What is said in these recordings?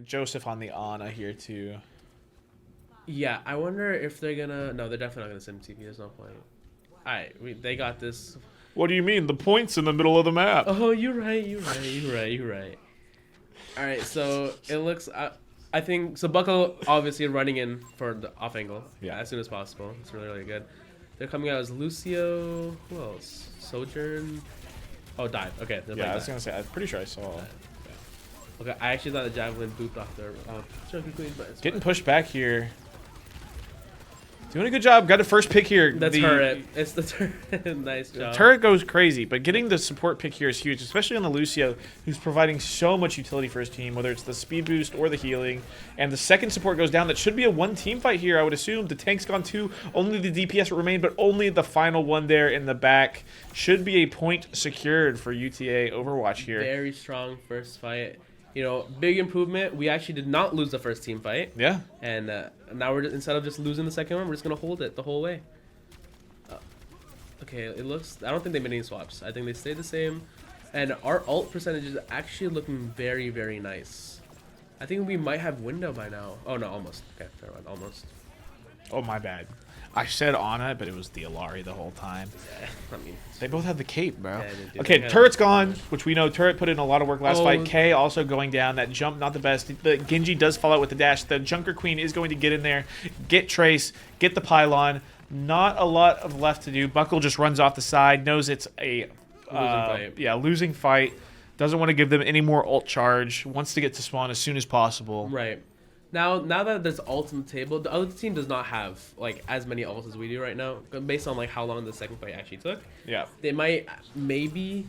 Joseph on the Ana here too. Yeah, I wonder if they're gonna. No, they're definitely not gonna sim TP. There's no point. All right, they got this. What do you mean? The point's in the middle of the map. Oh, you're right. All right, so it looks. I think so. Buckle obviously running in for the off angle. Yeah. As soon as possible. It's really really good. They're coming out as Lucio. Who else? Sojourn. Oh, dive. Okay. Yeah, I was gonna say. I'm pretty sure I saw. Yeah. Okay, I actually thought the javelin booped off their Chunky Queen, but it's Getting fine. pushed back here. Doing a good job. Got a first pick here. The turret. It's the turret. Nice job. The turret goes crazy, but getting the support pick here is huge, especially on the Lucio, who's providing so much utility for his team, whether it's the speed boost or the healing. And the second support goes down. That should be a one-team fight here, I would assume. The tank's gone too. Only the DPS remain, but only the final one there in the back. Should be a point secured for UTA Overwatch here. Very strong first fight. You know, big improvement. We actually did not lose the first team fight. Yeah. And now we're instead of just losing the second one, we're just gonna hold it the whole way. Okay, it looks. I don't think they made any swaps. I think they stayed the same, and our ult percentage is actually looking very, very nice. I think we might have window by now. Oh no, almost. Okay, fair one, almost. Oh, my bad. I said Ana, but it was the Alari the whole time. Yeah, I mean, They both have the cape, bro. Yeah, they do. Okay, They turret's have- gone, which we know turret put in a lot of work last Oh. fight. K also going down. That jump, not the best. The Genji does fall out with the dash. The Junker Queen is going to get in there, get Trace, get the pylon. Not a lot of left to do. Buckle just runs off the side, knows it's a losing fight. Doesn't want to give them any more ult charge. Wants to get to spawn as soon as possible. Right. Now that there's ults on the table, the other team does not have like as many ults as we do right now, based on like how long the second fight actually took. Yeah. They might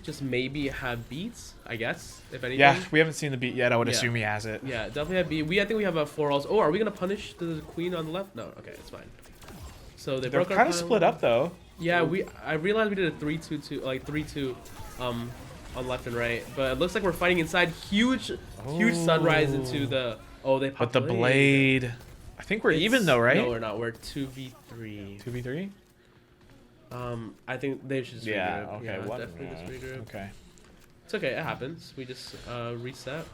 just maybe have beats, I guess, if anything. Yeah, we haven't seen the beat yet. I would Yeah. assume he has it. Yeah, definitely have beat. I think we have a 4 ults. Oh, are we gonna punish the queen on the left? No, okay, it's fine. So They're broke our kind of pylon. split up though. Yeah, I realized we did a 3-2-2, like 3-2, on left and right, but it looks like we're fighting inside. Huge sunrise into the. Oh, they But popped the blade. I think we're even though, right? No, we're not. We're 2v3. 2v3? I think they should just Yeah, regroup. okay, Yeah, what? definitely just regroup. Okay. It's okay, it happens. We just reset.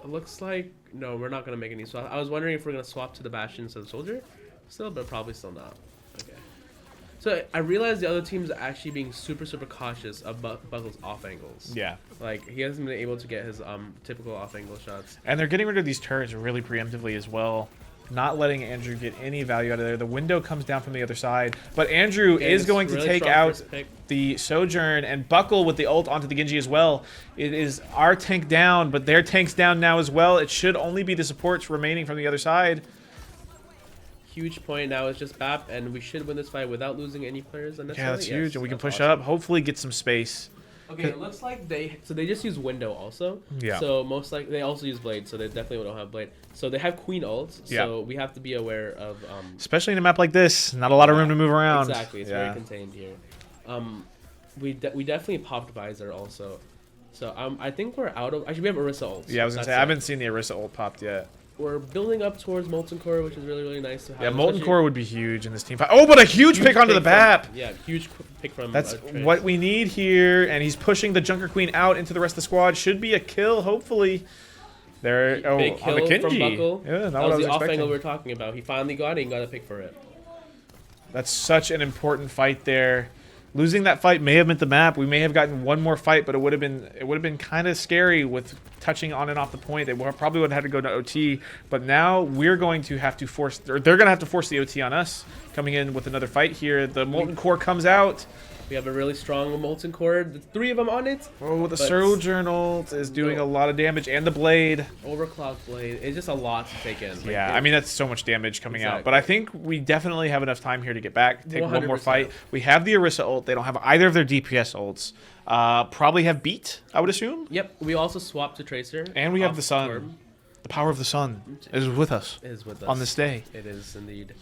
It looks like no, we're not gonna make any swap. I was wondering if we're gonna swap to the Bastion instead of Soldier, still, but probably still not. Okay. So I realized the other team's actually being super cautious of Buckle's off angles. Yeah. Like he hasn't been able to get his typical off angle shots. And they're getting rid of these turrets really preemptively as well. Not letting Andrew get any value out of there. The window comes down from the other side. But Andrew is going to take out the Sojourn and Buckle with the ult onto the Genji as well. It is our tank down, but their tank's down now as well. It should only be the supports remaining from the other side. Huge point now is just BAP, and we should win this fight without losing any players unnecessarily. Yeah, that's huge, and we can push awesome. up, hopefully get some space. Okay, it looks like they just use window also. Yeah. So most likely they also use blade, so they definitely don't have blade. So they have queen ults, so we have to be aware of especially in a map like this, not a lot of room to move around. Exactly, it's very contained here. We definitely popped visor also. So I think we're out of. Actually, we have Orisa ults. Yeah, I was gonna say I haven't seen the Orisa ult popped yet. We're building up towards Molten Core, which is really nice to have. Yeah, Molten Core would be huge in this team fight. Oh, but a huge pick onto the BAP. Yeah, huge pick from. That's what we need here, and he's pushing the Junker Queen out into the rest of the squad. Should be a kill, hopefully. There, big kill on the Genji. from Buckle. Yeah, not that what was I was the off expecting. angle we were talking about. He finally got it and got a pick for it. That's such an important fight there. Losing that fight may have meant the map. We may have gotten one more fight, but it would have been kind of scary with touching on and off the point. They probably would have had to go to OT. But now we're going to have to force, or they're going to have to force the OT on us. Coming in with another fight here. The Molten Core comes out. We have a really strong Molten Core. The 3 of them on it. Oh, the Sojourn ult is doing a lot of damage, and the blade. Overclock blade. It's just a lot to take in. Like, Yeah, I mean, that's so much damage coming out. But I think we definitely have enough time here to get back, take one more 100%. fight. We have the Orisa ult. They don't have either of their DPS ults. Probably have Beat, I would assume. Yep, we also swapped to Tracer. And we have off the Sun. Torb. The power of the sun is with us It is with us. on this day. It is indeed.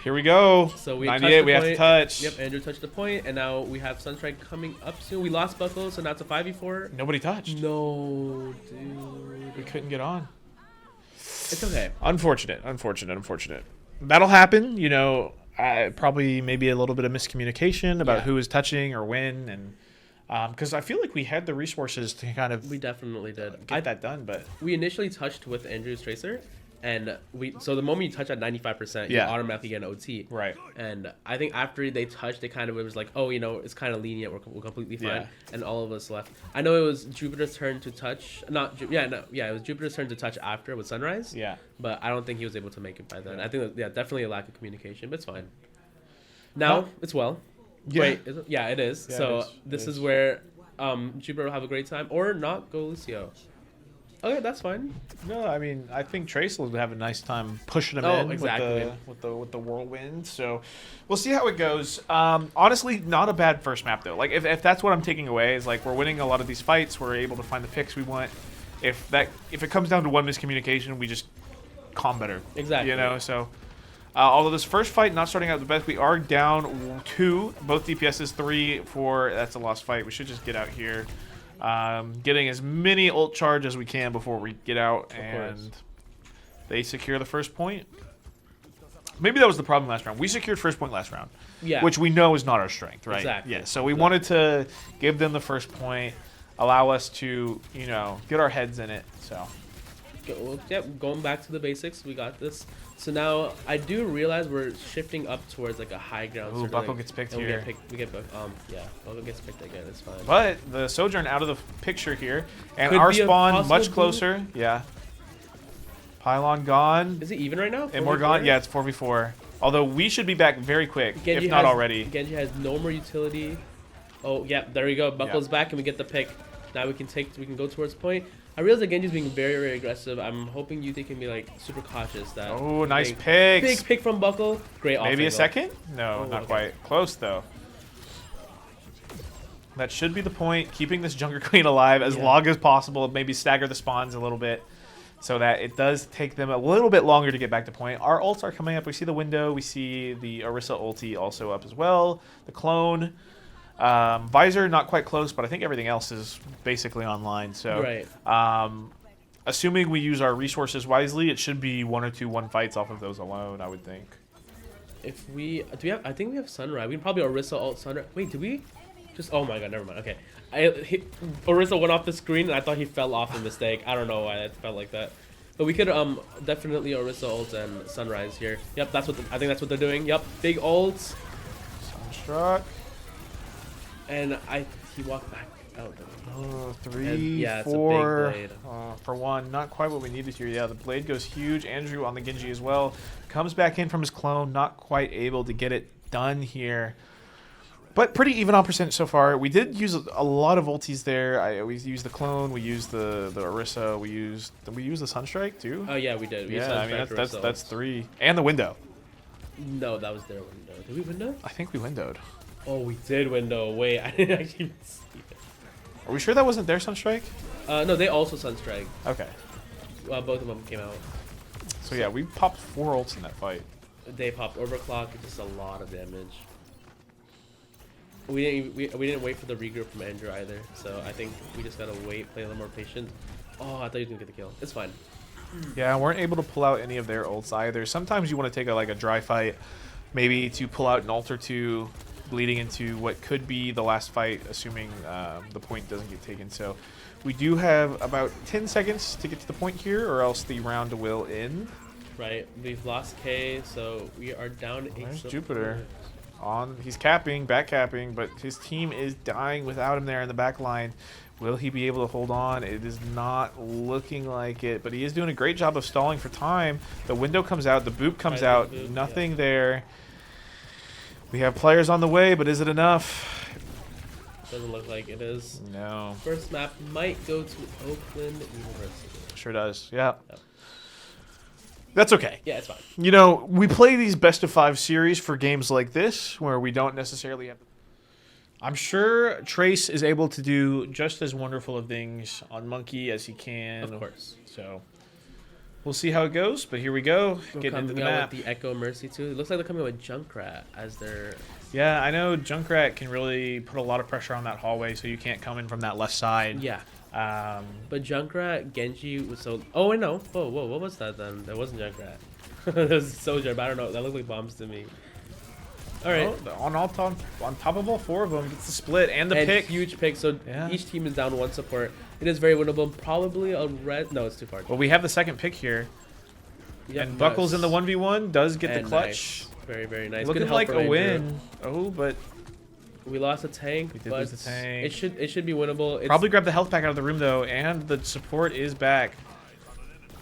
Here we go. So we 98, we have to touch. Yep, Andrew touched the point, and now we have Sunstrike coming up soon. We lost Buckle, so now it's a 5v4. Nobody touched. No, dude. We couldn't get on. It's okay. Unfortunate. That'll happen, you know. Probably maybe a little bit of miscommunication about who is touching or when, and Because I feel like we had the resources to kind of We definitely did. get that done, but We initially touched with Andrew's Tracer, and so the moment you touch at 95%, you Yeah. automatically get an OT. right. And I think after they touched, they kind of it was like, oh, it's kind of lenient. We're completely fine. Yeah. And all of us left. I know it was Jupiter's turn to touch. It was Jupiter's turn to touch after with Sunrise. Yeah. But I don't think he was able to make it by then. I think definitely a lack of communication, but it's fine. Now it's well. Yeah. Wait, is it? Yeah, it is. Yeah, So it is. this It is is. where Jupiter will have a great time, or not go Lucio. Okay, that's fine. No, I mean, I think Trace will have a nice time pushing him Oh, in exactly. with the whirlwind. So we'll see how it goes. Honestly, not a bad first map though. Like if that's what I'm taking away is like we're winning a lot of these fights. We're able to find the picks we want. If it comes down to one miscommunication, we just calm better. Exactly. You know. So although this first fight not starting out the best, we are down 2, both DPSs, 3, 4. That's a lost fight. We should just get out here. Getting as many ult charge as we can before we get out, and they secure the first point. Maybe that was the problem last round. We secured first point last round, Yeah. which we know is not our strength, right? Exactly. Yeah. So we wanted to give them the first point, allow us to, get our heads in it. So Going back to the basics, we got this. So now I do realize we're shifting up towards like a high ground. Ooh, sort of Buckle like- gets picked and here. We get Buckle gets picked again. It's fine. But the Sojourn out of the picture here, and Could our be a spawn possible much boot. closer. Yeah. Pylon gone. Is it even right now? And we're gone. Yeah, it's 4v4. Although we should be back very quick, Genji if not has- already. Genji has no more utility. Oh, yeah, there we go. Buckle's back, and we get the pick. Now we can go towards point. I realize that Genji's being very, very aggressive. I'm hoping UTA can be like super cautious. That Oh, nice big picks. pick from Buckle. Great off Maybe a angle. second? No, Oh, not okay. quite. Close, though. That should be the point. Keeping this Junker Queen alive as Yeah. long as possible. Maybe stagger the spawns a little bit so that it does take them a little bit longer to get back to point. Our ults are coming up. We see the window. We see the Orisa ulti also up as well. The clone. Visor, not quite close, but I think everything else is basically online. So, Right. Assuming we use our resources wisely, it should be 1 or 2 1 fights off of those alone, I would think. If we do, we have. I think we have Sunrise. We can probably Orisa ult Sunrise. Wait, did we? Just oh my god, never mind. Okay, Orisa went off the screen and I thought he fell off in mistake. I don't know why it felt like that. But we could definitely Orisa ult and Sunrise here. Yep, I think that's what they're doing. Yep, big ults. Sunstruck. And he walked back out. Oh, And, 3, yeah, it's a big 4. blade. For 1, not quite what we needed here. Yeah, the blade goes huge. Andrew on the Genji as well. Comes back in from his clone. Not quite able to get it done here. But pretty even on percent so far. We did use a lot of ultis there. We used the clone. We used the Orisa. We used the Sunstrike too. Oh yeah, we did. We used Yeah, I mean Sunstrike, that's Orisa. 3 and the window. No, that was their window. Did we window? I think we windowed. Oh, we did window. Wait, I didn't actually even see it. Are we sure that wasn't their Sunstrike? No, they also Sunstrike. Okay. Both of them came out. So yeah, we popped 4 ults in that fight. They popped overclock. Just a lot of damage. We didn't wait for the regroup from Andrew either. So I think we just gotta wait, play a little more patient. Oh, I thought he was gonna get the kill. It's fine. Yeah, weren't able to pull out any of their ults either. Sometimes you want to take a dry fight, maybe to pull out an ult or 2, leading into what could be the last fight, assuming the point doesn't get taken. So we do have about 10 seconds to get to the point here, or else the round will end. Right, we've lost K, so we are down 8. There's Jupiter. He's capping, back capping, but his team is dying without him there in the back line. Will he be able to hold on? It is not looking like it, but he is doing a great job of stalling for time. The window comes out, the boop comes out, nothing there. We have players on the way, but is it enough? Doesn't look like it is. No. First map might go to Oakland University. Sure does, yeah. Yep. That's okay. Yeah, it's fine. You know, we play these best of 5 series for games like this, where we don't necessarily have... I'm sure Trace is able to do just as wonderful of things on Monkey as he can. Of course. So we'll see how it goes, but here we go. We're Getting into the coming out map. with the Echo Mercy too. It looks like they're coming with Junkrat as their... Yeah, I know Junkrat can really put a lot of pressure on that hallway, so you can't come in from that left side. Yeah. But But Junkrat, Genji was so... Oh, wait, no. Whoa, what was that then? That wasn't Junkrat. That was Soldier, but I don't know. That looked like bombs to me. All right. On top of all 4 of them, gets the split and the And pick. huge pick. So Yeah. each team is down 1 support. It is very winnable. Probably a red. No, it's too far. Well, we have the second pick here. Yep, And Buckles in the 1v1 does get the And clutch. nice. Very, very nice. Looking Good help like from a Andrew. win. Oh, but We lost a tank, We did but lose the tank. it should be winnable. It's, probably grab the health pack out of the room, though, and the support is back. we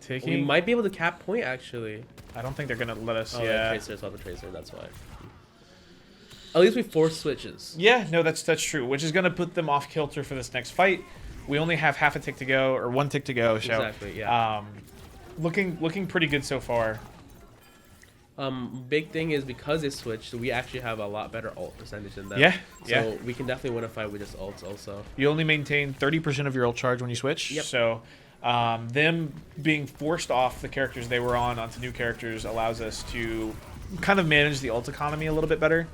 Taking... might be able to cap point, actually. I don't think they're going to let us, Oh, yeah. Tracer saw the Tracer, that's why. At least we forced switches. Yeah, no, that's true, which is going to put them off kilter for this next fight. We only have half a tick to go, or 1 tick to go, so... Exactly, yeah. Looking pretty good so far. Big thing is because they switched, we actually have a lot better ult percentage than them. Yeah, So yeah. we can definitely win a fight with just ults also. You only maintain 30% of your ult charge when you switch. Yep. So them being forced off the characters they were on onto new characters allows us to kind of manage the ult economy a little bit better.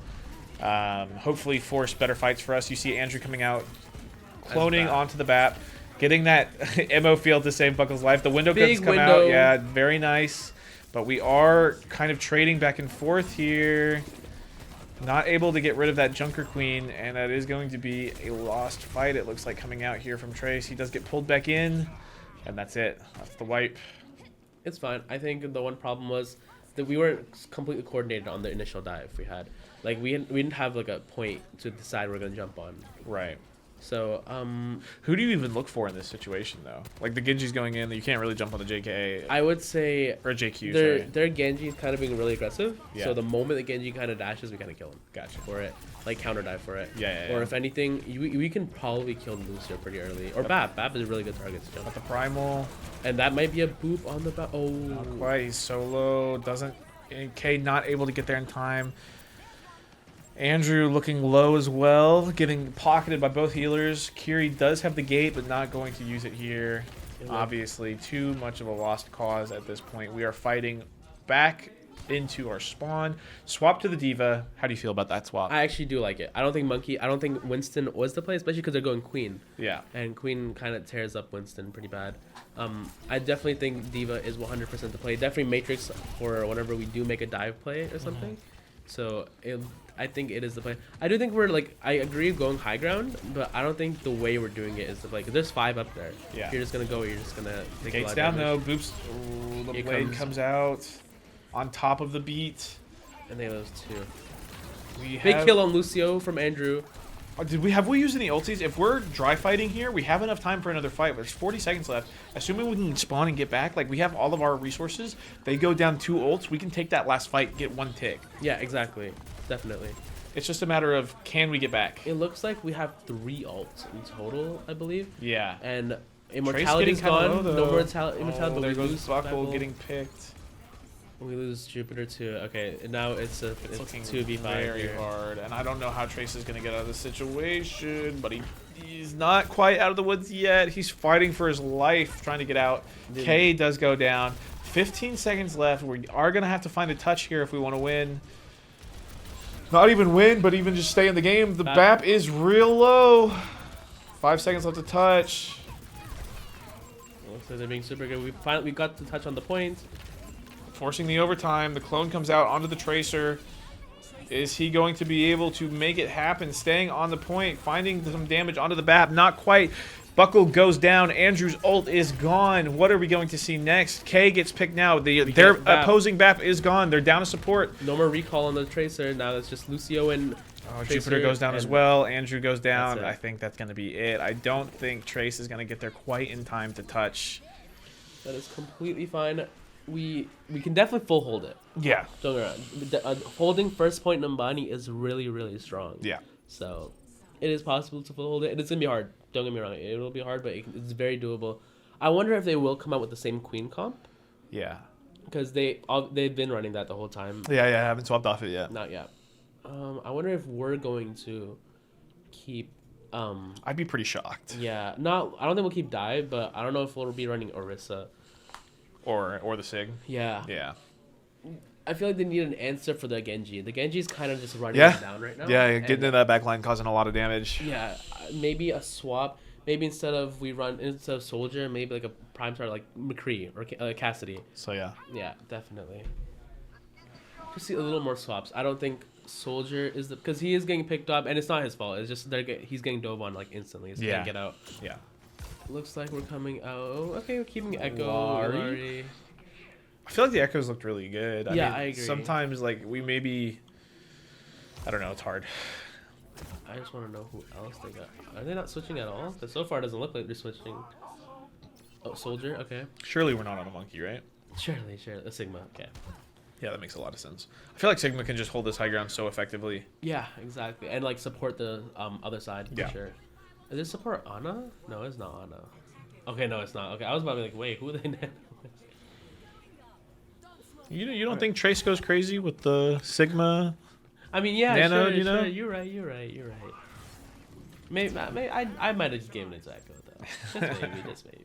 Hopefully force better fights for us. You see Andrew coming out, cloning onto the BAP, getting that MO field to save Buckle's life. The window cuts come out. Yeah, very nice. But we are kind of trading back and forth here. Not able to get rid of that Junker Queen, and that is going to be a lost fight, it looks like, coming out here from Trace. He does get pulled back in, and that's it. That's the wipe. It's fine. I think the one problem was that we weren't completely coordinated on the initial dive we had. Like, we didn't have, like, a point to decide we're going to jump on. Right. So, Who do you even look for in this situation, though? Like, the Genji's going in, you can't really jump on the JK. I would say... Or JQ, sorry. Their Genji's kind of being really aggressive. Yeah. So the moment the Genji kind of dashes, we kind of kill him. Gotcha. For it. Like, counter dive for it. Yeah. Or if anything, we can probably kill Lucio pretty early. Or Bap. Bap is a really good target to jump. Got the Primal. And that might be a boop on the Bap. Oh. Not quite. He's solo. Doesn't... K not able to get there in time. Andrew looking low as well, getting pocketed by both healers. Kiri does have the gate, but not going to use it here. Obviously, too much of a lost cause at this point. We are fighting back into our spawn. Swap to the D.Va. How do you feel about that swap? I actually do like it. I don't think Winston was the play, especially because they're going Queen. Yeah. And Queen kind of tears up Winston pretty bad. I definitely think D.Va is 100% the play. Definitely Matrix for whenever we do make a dive play or something. So I think it is the play. I do think we're like, I agree going high ground, but I don't think the way we're doing it is the play. 'Cause there's 5 up there. Yeah. If you're just going to go, you're just going to take Gates a lot down, of though. damage. Boops. Ooh, the Here blade comes out on top of the beat. And they lose 2. We Big have... kill on Lucio from Andrew. Have we used any ultis? If we're dry fighting here, we have enough time for another fight. There's 40 seconds left. Assuming we can spawn and get back, like we have all of our resources. They go down 2 ults. We can take that last fight, get 1 tick. Yeah, exactly. Definitely. It's just a matter of can we get back? It looks like we have 3 ults in total, I believe. Yeah. And Immortality's Trace getting gone. kinda low, No though. more immortality. Oh, But there we goes lose Buckle Rebel. getting picked. We lose Jupiter too. Okay, and now it's Looking 2v5 very here. hard, and I don't know how Trace is going to get out of this situation, but he's not quite out of the woods yet. He's fighting for his life, trying to get out. Dude. K does go down. 15 seconds left. We are going to have to find a touch here if we want to win. Not even win, but even just stay in the game. The BAP is real low. 5 seconds left to touch. Looks like they're being super good. We got to touch on the point. Forcing the overtime. The clone comes out onto the Tracer. Is he going to be able to make it happen? Staying on the point, finding some damage onto the BAP. Not quite. Buckle goes down. Andrew's ult is gone. What are we going to see next? K gets picked now. Their opposing BAP is gone. They're down to support. No more recall on the Tracer. Now it's just Lucio and Jupiter goes down as well. Andrew goes down. That's it. I think that's going to be it. I don't think Trace is going to get there quite in time to touch. That is completely fine. We can definitely full hold it. Yeah. Don't get me wrong. Holding first point Nambani is really, really strong. Yeah. So it is possible to full hold it. And it's going to be hard. Don't get me wrong. It will be hard, but it's very doable. I wonder if they will come out with the same Queen comp. Yeah. Because they've been running that the whole time. Yeah, I haven't swapped off it yet. Not yet. I wonder if we're going to keep... I'd be pretty shocked. Yeah. I don't think we'll keep Dive, but I don't know if we'll be running Orisa. Or the Sig. Yeah. Yeah. I feel like they need an answer for the Genji. The Genji's kind of just running down right now. Yeah, getting into that back line causing a lot of damage. Yeah, maybe a swap. Maybe instead of Soldier, maybe like a Prime Star like McCree or Cassidy. So yeah. Yeah, definitely. Just see a little more swaps. I don't think Soldier is because he is getting picked up, and it's not his fault. It's just he's getting dove on like instantly. So he can't get out. Yeah. Looks like we're coming out. Okay, we're keeping Echo. Lari. I feel like the Echoes looked really good. Yeah, I I agree. Sometimes like we maybe, I don't know. It's hard. I just want to know who else they got. Are they not switching at all? Because so far it doesn't look like they're switching. Oh, Soldier. Okay. Surely we're not on a monkey, right? Surely. A Sigma. Okay. Yeah, that makes a lot of sense. I feel like Sigma can just hold this high ground so effectively. Yeah, exactly, and like support the other side for sure. Is it support Ana? No, it's not Ana. Okay, no, it's not. Okay, I was about to be like, wait, who are they now? You don't think Trace goes crazy with the Sigma? I mean, yeah, Nano, sure, you know? sure. You're right. Maybe I might have just given it to Echo though. Just maybe.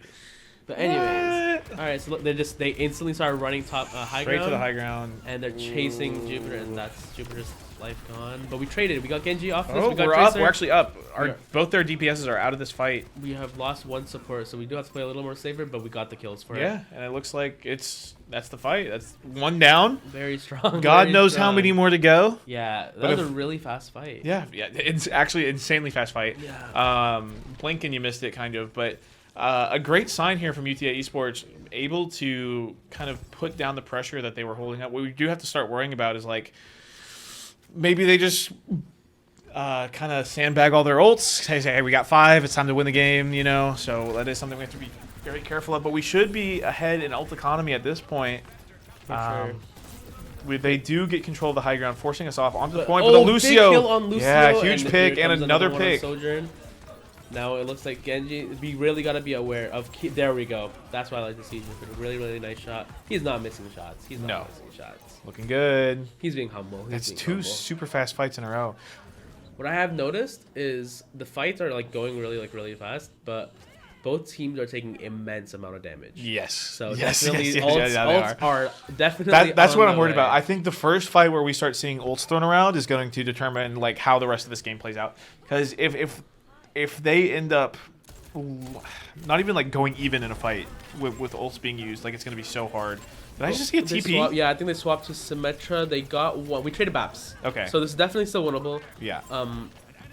But anyways, all right. So look, they instantly started running high Straight ground. to the high ground. And they're chasing Jupiter, and that's Jupiter's life gone. But we traded. We got Genji off this. Oh, We got we're Tracer. up. We're actually up. Yeah. Both their DPSs are out of this fight. We have lost one support, so we do have to play a little more safer. But we got the kills for it. Yeah, and it looks like that's the fight. That's one down. Very strong. God very knows strong. how many more to go. Yeah, But that was if- a really fast fight. Yeah, it's actually an insanely fast fight. Yeah. Blink and you missed it, kind of, but a great sign here from UTA eSports, able to kind of put down the pressure that they were holding up. What we do have to start worrying about is like maybe they just kind of sandbag all their ults. Say, hey, we got 5. It's time to win the game, you know. So that is something we have to be very careful of. But we should be ahead in ult economy at this point. For sure. They do get control of the high ground, forcing us off onto the But- point. oh, but the big Lucio, kill on Lucio, yeah, huge and pick here and comes another one on pick. Sojourn. Now it looks like Genji. We really got to be aware of. There we go. That's why I like to see Jupiter. Really, really nice shot. He's not missing shots. He's not missing shots. Looking good. He's being humble. That's 2 super fast fights in a row. What I have noticed is the fights are like going really fast, but both teams are taking immense amount of damage. Yes. So yes, definitely yes, ults, they ults are definitely. That's on what I'm the worried about. way. I think the first fight where we start seeing ults thrown around is going to determine like how the rest of this game plays out. Because if they end up not even like going even in a fight with ults being used, like it's going to be so hard. Did I just get TP? Yeah, I think they swapped to Symmetra. They got one. We traded Baps. Okay. So this is definitely still winnable. Yeah.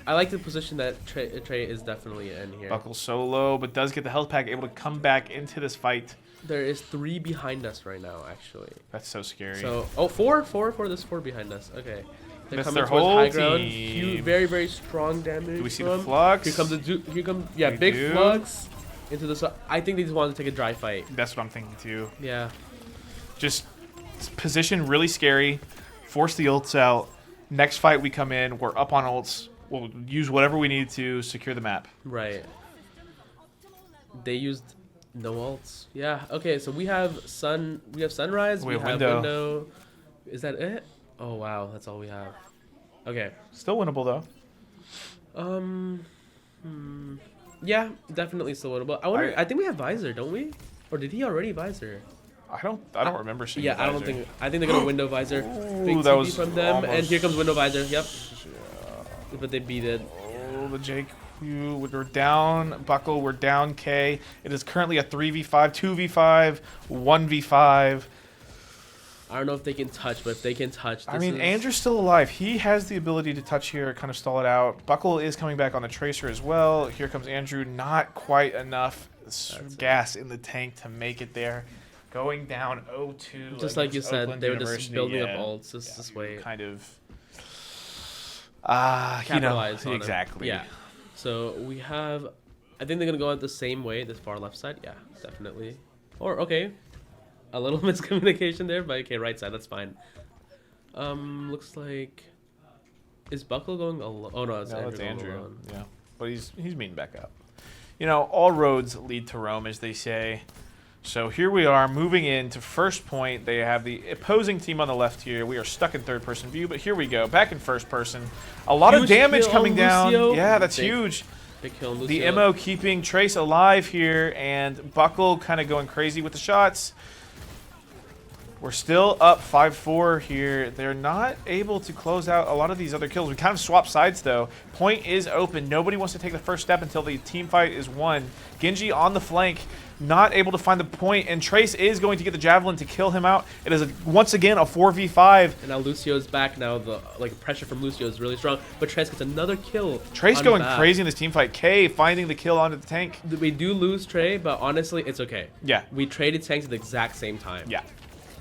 I like the position that Trey is definitely in here. Buckle solo, but does get the health pack, able to come back into this fight. There is 3 behind us right now, actually. That's so scary. So, four. There's 4 behind us. Okay. They're That's coming their towards whole high ground. team. Very strong damage. Do we see from the flux? Here comes We big do. flux into the. I think they just wanted to take a dry fight. That's what I'm thinking too. Yeah. Just position really scary, force the ults out. Next fight we come in, we're up on ults. We'll use whatever we need to secure the map. Right. They used no ults. Yeah. Okay. So we have sunrise. We have window. window. Is that it? Oh wow, that's all we have. Okay. Still winnable though. Yeah, definitely still winnable. I think we have visor, don't we? Or did he already visor? I don't remember seeing. Yeah, the I don't visor. think. I think they're gonna window visor. Big Ooh, that TP was from them, and almost- here comes window visor. Yep. But they beat it. Oh, the JQ. We're down. Buckle. We're down. K. It is currently a 3v5, 2v5, 1v5. I don't know if they can touch, but if they can touch, I mean, Andrew's still alive. He has the ability to touch here, kind of stall it out. Buckle is coming back on the Tracer as well. Here comes Andrew. Not quite enough gas in the tank to make it there. Going down 0-2. Just like you against said, Oakland they were just University. building Yeah. up ults. This way. Kind of. Capitalize on it. exactly. Yeah. So we have. I think they're gonna go out the same way. This far left side. Yeah, definitely. Or okay, a little miscommunication there, but okay, right side. That's fine. Looks like. Is Buckle going alone? Oh no, it's No, Andrew. it's going Andrew. alone. Yeah, but he's meeting back up. You know, all roads lead to Rome, as they say. So here we are moving into first point. They have the opposing team on the left here. We are stuck in third person view, but here we go. Back in first person. A lot of Huge damage kill coming on down. Lucio. Yeah, that's Big- huge. Big kill on The Lucio. MO keeping Trace alive here, and Buckle kind of going crazy with the shots. We're still up 5-4 here. They're not able to close out a lot of these other kills. We kind of swap sides, though. Point is open. Nobody wants to take the first step until the team fight is won. Genji on the flank. not able to find the point, and Trace is going to get the Javelin to kill him out. It is, once again, a 4v5. And now Lucio's back. Now the pressure from Lucio is really strong. But Trace gets another kill. Trace going crazy in this team fight. K finding the kill onto the tank. We do lose Trey, but honestly, it's okay. Yeah. We traded tanks at the exact same time. Yeah.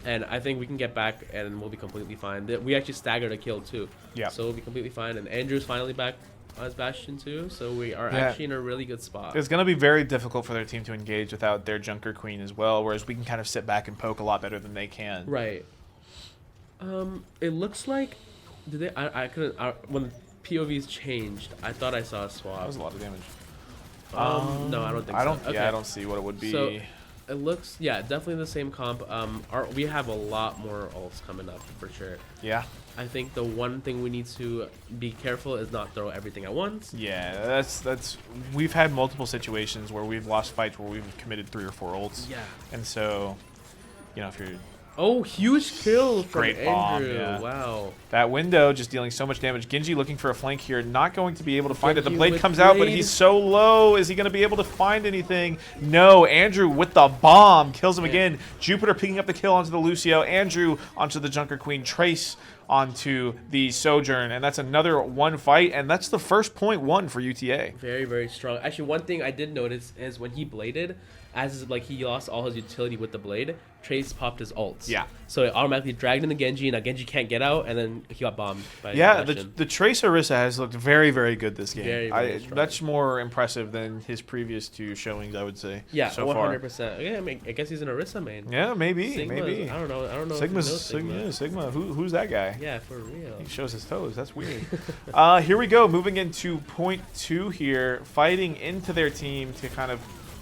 And I think we can get back and we'll be completely fine. We actually staggered a kill too. Yeah. So we'll be completely fine. And Andrew's finally back as Bastion too. So we are actually in a really good spot. It's going to be very difficult for their team to engage without their Junker Queen as well, whereas we can kind of sit back and poke a lot better than they can. Right. It looks like did they? I couldn't. When POVs changed, I thought I saw a swap. That was a lot of damage. No, I don't think so. Okay. Yeah, I don't see what it would be. So, it looks, yeah, definitely the same comp. We have a lot more ults coming up for sure. Yeah. I think the one thing we need to be careful is not throw everything at once. Yeah, that's we've had multiple situations where we've lost fights where we've committed 3 or 4 ults. Yeah. And so, you know, if you're Oh, huge kill from Great Andrew. bomb, yeah. Wow. that window just dealing so much damage. Genji looking for a flank here, not going to be able to find it. The Genji blade with comes out, but blade. he's so low. Is he going to be able to find anything? No, Andrew with the bomb kills him again. Jupiter picking up the kill onto the Lucio. Andrew onto the Junker Queen. Trace onto the Sojourn, and that's another 1 fight, and that's the first point won for UTA. Very, very strong. Actually, one thing I did notice is when he bladed, as like he lost all his utility with the blade, Trace popped his ults. Yeah. So it automatically dragged in the Genji, and now Genji can't get out, and then he got bombed by Yeah, Bastion. the Trace Orisa has looked very, very good this game. Very, very strong. That's more impressive than his previous 2 showings, I would say. Yeah, so 100%. Yeah, I mean, I guess he's an Orisa main. Yeah, maybe, Sigma, maybe. I don't know. If he Sigma's knows Sigma. Sigma. Who's that guy? Yeah, for real. He shows his toes. That's weird. Here we go. Moving into point 2 here, fighting into their team to kind of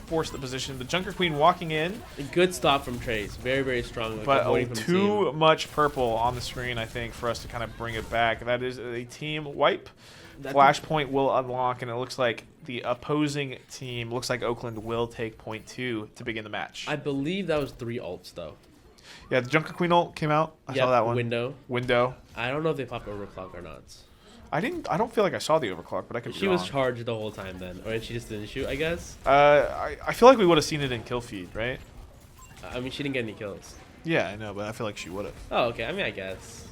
force the position. The Junker Queen walking in, A good stop from Trace. Very, very strong. Like, but avoiding from the too team. much purple on the screen, I think, for us to kind of bring it back. That is a team wipe. That's Flashpoint will unlock, and it looks like the opposing team, looks like Oakland will take point 2 to begin the match. I believe that was 3 ults though. Yeah, the Junker Queen ult came out. I saw that one. Window. I don't know if they popped overclock or not. I don't feel like I saw the overclock, but I could be She wrong. was charged the whole time then, or she just didn't shoot, I guess. I feel like we would have seen it in kill feed, right? I mean, she didn't get any kills. Yeah, I know, but I feel like she would have. Oh, okay. I mean, I guess.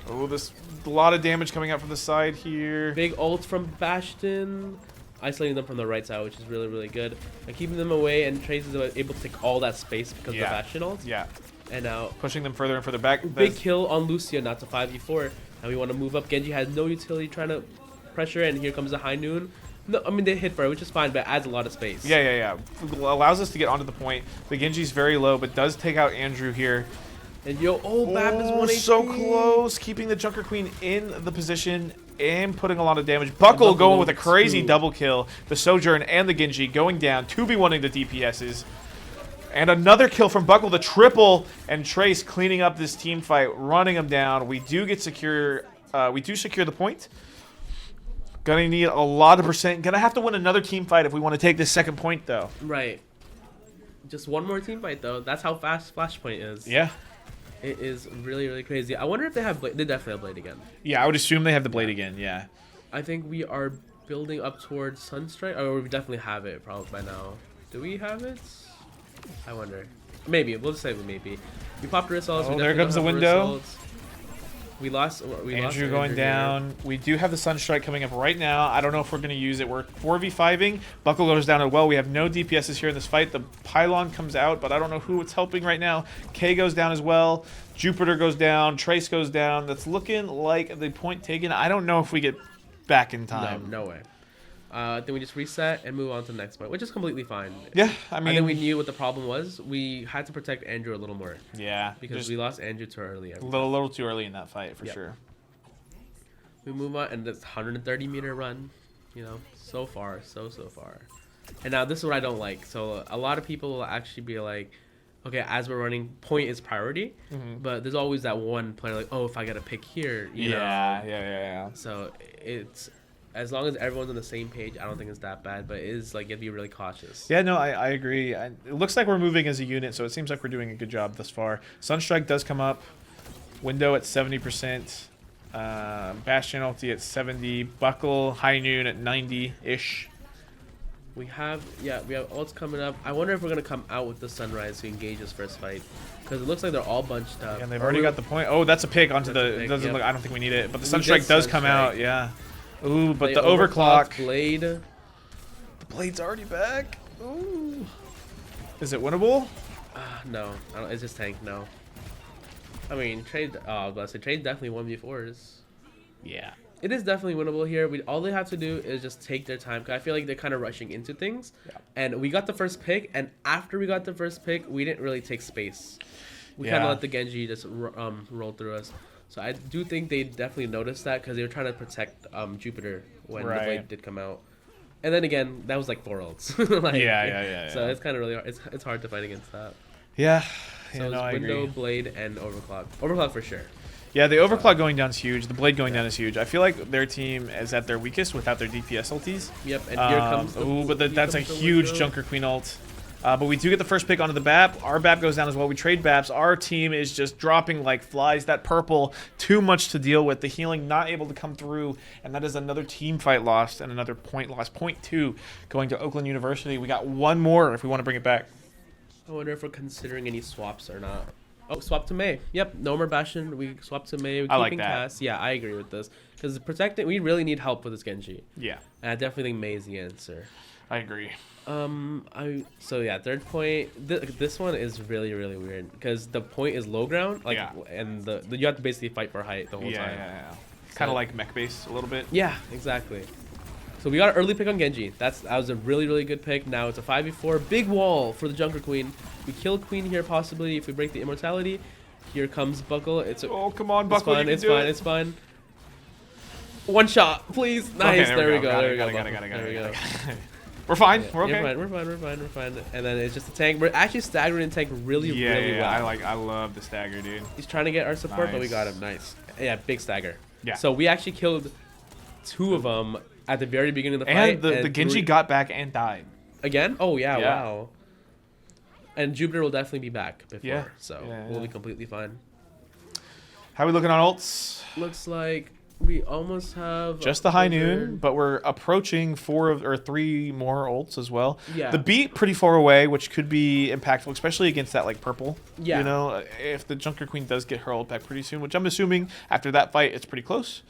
Oh, this a lot of damage coming out from the side here. Big ult from Bastion, isolating them from the right side, which is really, really good. And keeping them away, and Trace is able to take all that space because of the Bastion ult. Yeah. And now Pushing them further and further back. big kill on Lucio, not to 5v4. Now we want to move up. Genji has no utility, trying to pressure, and here comes the high noon. No, I mean they hit for it, which is fine, but it adds a lot of space. Yeah. Allows us to get onto the point. The Genji's very low, but does take out Andrew here. And Bap is 1 HP. So close, keeping the Junker Queen in the position and putting a lot of damage. Buckle going with a crazy double kill. The Sojourn and the Genji going down, 2v1ing the DPSs. And another kill from Buckle, the triple, and Trace cleaning up this team fight, running them down. We do secure the point. Gonna need a lot of percent. Gonna have to win another team fight if we want to take this second point, though. Right. Just one more team fight, though. That's how fast Flashpoint is. Yeah. It is really, really crazy. I wonder if they have Blade. They definitely have Blade again. Yeah, I would assume they have the blade again, yeah. I think we are building up towards Sunstrike. Or we definitely have it probably by now. Do we have it? I wonder. Maybe. We'll just say maybe. We popped Rissal's. Oh, there comes the window. We lost Andrew going down. We do have the Sunstrike coming up right now. I don't know if we're going to use it. We're 4v5ing. Buckle goes down as well. We have no DPSs here in this fight. The pylon comes out, but I don't know who it's helping right now. K goes down as well. Jupiter goes down. Trace goes down. That's looking like the point taken. I don't know if we get back in time. No way. Then we just reset and move on to the next point, which is completely fine. Yeah, I mean, then we knew what the problem was. We had to protect Andrew a little more. Yeah, because we lost Andrew too early. A little too early in that fight, for sure. We move on, and this 130-meter run, so far, so far. And now this is what I don't like. So a lot of people will actually be like, okay, as we're running, point is priority, but there's always that one player like, oh, if I got to pick here, you know. Yeah. So it's... As long as everyone's on the same page, I don't think it's that bad, but it is like you have to be really cautious. Yeah, no, I agree. It looks like we're moving as a unit, so it seems like we're doing a good job thus far. Sunstrike does come up. Window at 70%. Bastion ulti at 70. Buckle, High Noon at 90-ish. We have ults coming up. I wonder if we're gonna come out with the Sunrise to engage this first fight, because it looks like they're all bunched up. And they've already got the point. Oh, that's a pick onto That's a the. pick, Doesn't yep. look. I don't think we need it, but the We Sunstrike did does come Sunstrike. out. Yeah. Ooh, but They the overclock. Blade. The blade's already back. Ooh. Is it winnable? No, I don't, it's just tank. No. I mean, trade. Oh, I was about to say trade definitely 1v4s. Yeah. It is definitely winnable here. All they have to do is just take their time. Cause I feel like they're kind of rushing into things. Yeah. And we got the first pick, and after we got the first pick, we didn't really take space. We kind Yeah. of let the Genji just roll through us. So I do think they definitely noticed that, because they were trying to protect Jupiter when the blade did come out. And then again, that was like 4 ults. Like, Yeah. So it's kind of really hard. It's hard to fight against that. Yeah. So Yeah, it's no, I window, agree. blade, and overclock. Overclock for sure. Yeah, the overclock going down is huge. The blade going down is huge. I feel like their team is at their weakest without their DPS ulties. Yep, and here comes the... Ooh, but that's a comes the huge window. Junker Queen ult. But we do get the first pick onto the BAP. Our BAP goes down as well. We trade BAPs. Our team is just dropping like flies. That purple, too much to deal with. The healing not able to come through. And that is another team fight lost and another point lost. Point 2 going to Oakland University. We got one more if we want to bring it back. I wonder if we're considering any swaps or not. Oh, swap to Mei. Yep, no more Bastion. We swap to Mei. We're I like keeping that. Cass. Yeah, I agree with this. Because protecting, we really need help with this Genji. Yeah, And I definitely think Mei is the answer. I agree. So yeah, third point. This one is really weird, because the point is low ground, like, Yeah. and you have to basically fight for height the whole time. Yeah. Kind of like mech base a little bit. Yeah, exactly. So we got an early pick on Genji. That was a really good pick. Now it's a 5v4. Big wall for the Junker Queen. We kill Queen here possibly if we break the immortality. Here comes Buckle. Oh, come on, Buckle. It's fine. One shot, please. Nice. Okay, there we go. Got There it, we go. got it, Buckle. got it, There we got go. it. We're fine. Yeah, We're okay. We're fine. And then it's just a tank. We're actually staggering tank really well. I love the stagger, dude. He's trying to get our support, but we Nice. got him. Nice. Yeah, big stagger. Yeah. So we actually killed 2 of them at the very beginning of the fight. And the Genji got back and died. Again? Oh, yeah, Yeah. wow. And Jupiter will definitely be back before, Yeah. so Yeah, we'll yeah. be completely fine. How we looking on ults? Looks like we almost have... Just the high Blizzard. noon, but we're approaching 3 more ults as well. Yeah. The beat pretty far away, which could be impactful, especially against that like purple. Yeah. You know, if the Junker Queen does get her ult back pretty soon, which I'm assuming after that fight it's pretty close.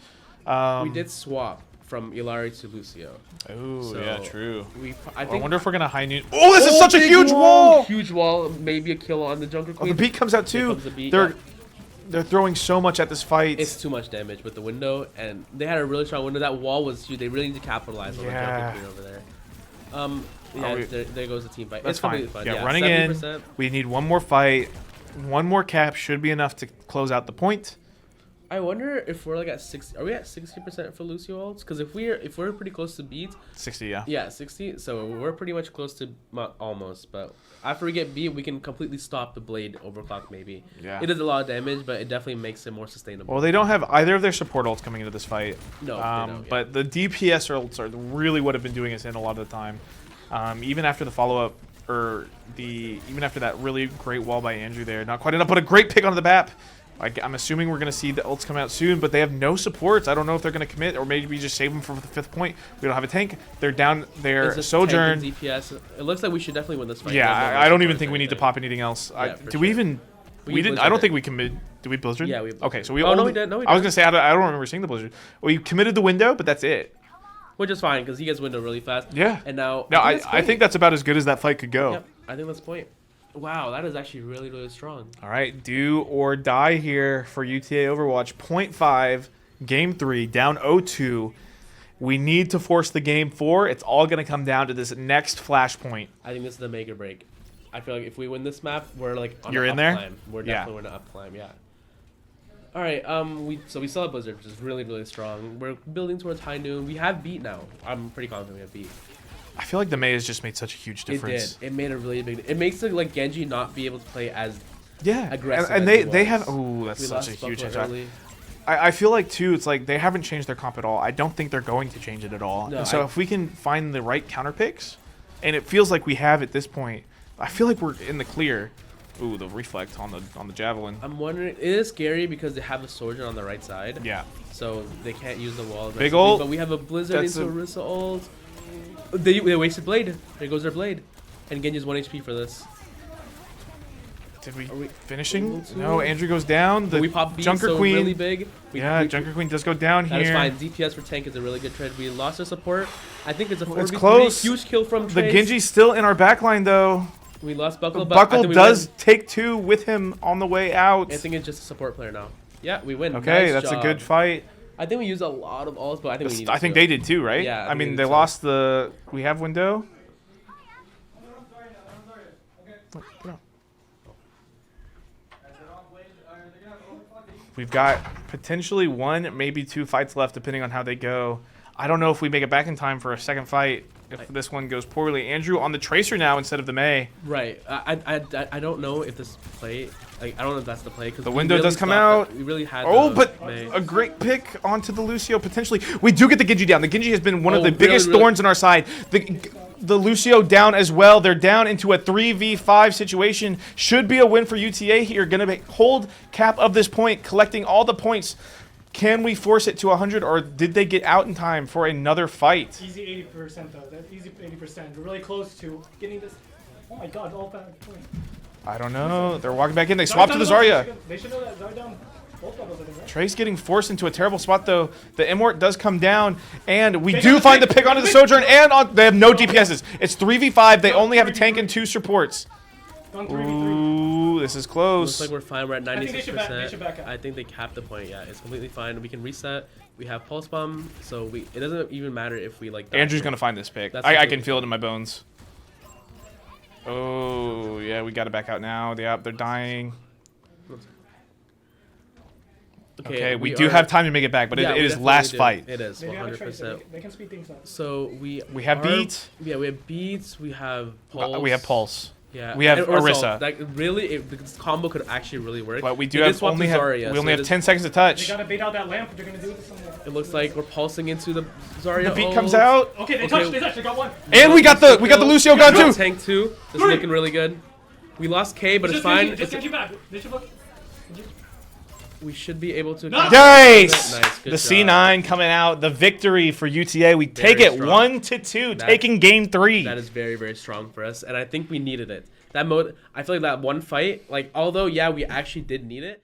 We did swap from Ilari to Lucio. Oh So yeah, true. I I think... wonder if we're gonna high noon. Oh, this is such a big huge wall! Huge wall. Maybe a kill on the Junker Oh, Queen. the beat comes out Here too. comes the beat, They're yeah. they're throwing so much at this fight. It's too much damage with the window, and they had a really strong window. That wall was huge. They really need to capitalize on the Yeah. Junker Queen over there. Yeah, there goes the team fight. That's It's completely fine. fine. Yeah, running 70%. in. We need one more fight. One more cap should be enough to close out the point. I wonder if we're like at 60. Are we at 60% for Lucio ults? Because if we're pretty close to beat, 60, yeah. yeah, 60. So we're pretty much close to almost. But after we get beat, we can completely stop the blade overclock. Maybe. Yeah. It does a lot of damage, but it definitely makes it more sustainable. Well, they don't have either of their support ults coming into this fight. No, they don't, yeah. But the DPS ults are really what have been doing us in a lot of the time. Even after the follow-up, or even after that really great wall by Andrew there, not quite enough, but a great pick onto the BAP. I'm assuming we're going to see the ults come out soon, but they have no supports. I don't know if they're going to commit, or maybe we just save them for the 5th point. We don't have a tank. They're down their It's just Sojourn. tank and DPS. It looks like we should definitely win this fight. Yeah, No more I don't even supports think or we need to anything. pop anything else. Yeah, for do we sure. even... We didn't. blizzarded I don't it. think we committed. Did we blizzard? Yeah, we Okay, blizzarded. so we Oh, only... no, we didn't. No, we I was didn't. going to say, I don't remember seeing the blizzard. We committed the window, but that's it. Which is fine, because he gets window really fast. Yeah. And now... No, that's I great. think that's about as good as that fight could go. Yep, I think that's point. Wow, that is actually really strong. All right, do or die here for UTA Overwatch. 0.5, Game 3, down 0-2. We need to force the Game 4. It's all going to come down to this next flashpoint. I think this is the make or break. I feel like if we win this map, we're like on You're an in up there? climb. We're Yeah. definitely on an up climb, yeah. All right, we still have Blizzard, which is really strong. We're building towards high noon. We have beat now. I'm pretty confident we have beat. I feel like the May has just made such a huge difference. It did. It made a really big. It makes it like Genji not be able to play as Yeah, aggressive. and as they he have. was. Oh, that's We such a lost huge Buckler change. early. I feel like too. It's like they haven't changed their comp at all. I don't think they're going to change it at all. No, and so if we can find the right counter picks, and it feels like we have at this point, I feel like we're in the clear. Ooh, the reflect on the javelin. I'm wondering. It is scary because they have the Sojourn on the right side. Yeah. So they can't use the wall. Big aggressively, ult. But we have a Blizzard That's into Orisa ult. They wasted blade. There goes their blade. And Genji's 1 HP for this. Did we Are we finishing? able to? No, Andrew goes down. The We pop B, Junker so Queen. really big. Junker Queen does go down That here. is fine. DPS for tank is a really good trade. We lost our support. I think it's a 4v3. It's close. Huge kill from The Trace. Genji's still in our backline though. We lost Buckle, but Buckle I think we does win. take 2 with him on the way out. I think it's just a support player now. Yeah, we win. Okay, Nice that's job. a good fight. I think we used a lot of ults, but I think we needed I think to. they did too, right? Yeah, I I think mean, they they did too. lost the. We have window. We've got potentially 1, maybe 2 fights left, depending on how they go. I don't know if we make it back in time for a second fight. If this one goes poorly, Andrew on the Tracer now instead of the Mei. Right. I don't know if this play. Like, I don't know if that's the play because The window does come out. We really had. Oh, the but Mei. a great pick onto the Lucio potentially. We do get the Genji down. The Genji has been one of Oh, the really, biggest really? thorns in our side. The Lucio down as well. They're down into a 3v5 situation. Should be a win for UTA here. Going to hold cap of this point, collecting all the points. Can we force it to 100, or did they get out in time for another fight? Easy 80% though. That's easy 80%. We're really close to getting this. Oh my god, all back point. I don't know. They're walking back in. They swap to the Zarya. They should know that Zarya both levels, I think, right? Trace getting forced into a terrible spot, though. The M-Wart does come down, and we They do got find the the pick onto the Sojourn, and they have no DPSs. It's 3v5. They No, only have a 3v3. tank and 2 supports. Gone 3v3. Ooh, this is Looks close. like we're fine. We're at 96%. think they should back out. I think they capped the point. Yeah, it's completely fine. We can reset. We have pulse bomb, so it doesn't even matter if we like. die. Andrew's going to find this pick. That's I completely can feel it in my bones. Oh, yeah, we got to back out now. Yep, they're dying. Okay, we do have time to make it back, but Yeah, it we is definitely last do. fight. It is They have a tracer. 100%. They can speed things up. So we have are- beats. Yeah, we have beats. We have pulse. We have Pulse. Yeah, We have and Ursa. Orisa. Like really, this combo could actually really work. But we do They did have swap to only have, Zarya, we so only it have is- 10 seconds to They touch. gotta bait out that lamp. They're gonna do this. It looks like we're pulsing into the Zarya. The beat ult. comes out. Okay, they Okay. touched. They touched. They got one. And we got the Lucio gun too. Tank 2. This is Three. looking really good. We lost K, but it's Just fine. Just get you back. They should look. We should be able to. Nice. Nice. Nice, good The job. C9 coming out. The victory for UTA. We take Very it strong. 1-2, taking game 3. That is very, very strong for us, and I think we needed it. That mode, I feel like that one fight, like although yeah, we actually did need it.